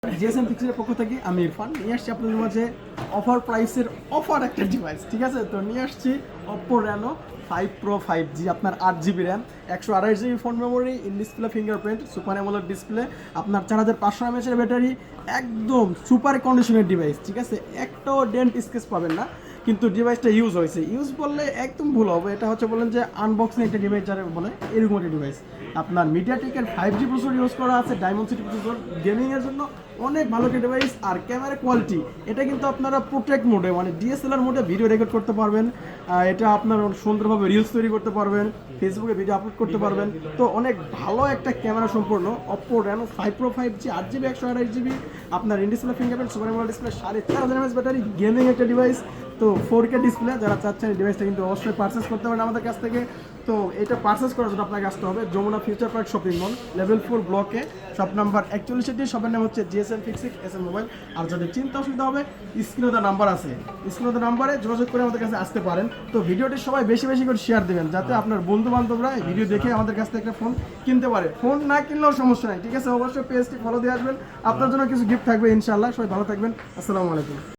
GSM ফিক্সের পক্ষ থেকে আমি ইরফান নিয়ে আসছি আপনাদের মাঝে অফার প্রাইসের অফার একটা ডিভাইস, ঠিক আছে? তো নিয়ে আসছি Oppo Reno 5 Pro 5G, আপনার 8GB RAM, 128GB phone memory, in display fingerprint, super AMOLED display, আপনার 4500 mAh ব্যাটারি, একদম সুপার কন্ডিশনের ডিভাইস, ঠিক আছে? একটাও ডেন্ট স্কেচ পাবেন না। কিন্তু ডিভাইসটা ইউজ হয়েছে, ইউজ বললে একদম ভুল হবে, এটা হচ্ছে বলেন যে আনবক্সিং একটা ডিভাইস যারা বলে এরকম একটা ডিভাইস। আপনার মিডিয়াটেকের 5G প্রসেসর ইউজ করা আছে, ডায়মন্ডসিটি প্রসেসর, গেমিংয়ের জন্য অনেক ভালো একটা ডিভাইস। আর ক্যামেরা কোয়ালিটি এটা কিন্তু আপনারা প্রোটেক্ট মোডে মানে ডিএসএলআর মোডে ভিডিও রেকর্ড করতে পারবেন, এটা আপনার সুন্দরভাবে রিলস তৈরি করতে পারবেন, ফেসবুকে ভিডিও আপলোড করতে পারবেন। তো অনেক ভালো একটা ক্যামেরা সম্পূর্ণ Oppo Reno 5 Pro 5G 8GB 128GB, আপনার in display fingerprint, super AMOLED display, 4500 mAh battery, gaming একটা ডিভাইস। তো 4K ডিসপ্লে, যারা চাচ্ছেন এই ডিভাইসটা কিন্তু অবশ্যই পারচেস করতে পারেন আমাদের কাছ থেকে। তো এটা পারচেস করার জন্য আপনাকে আসতে হবে Jamuna future park shopping mall, level 4 ব্লকে, শপ নাম্বার 41। শপের নাম হচ্ছে জিএসএম ফিক্সিক এসএম মোবাইল। আর যদি চিন্তা অসুবিধা হবে, স্ক্রিনে দেওয়া নাম্বার আছে, স্ক্রিনে দেওয়া নাম্বারে যোগাযোগ করে আমাদের কাছে আসতে পারেন। তো ভিডিওটি সবাই বেশি বেশি করে শেয়ার দেবেন, যাতে আপনার বন্ধু বান্ধবরা এই ভিডিও দেখে আমাদের কাছ থেকে একটা ফোন কিনতে পারে। ফোন না কিনলেও সমস্যা নাই, ঠিক আছে? অবশ্যই পেজটি ফলো দিয়ে আসবেন, আপনার জন্য কিছু গিফট থাকবে ইনশাআল্লাহ। সবাই ভালো থাকবেন, আসসালামু আলাইকুম।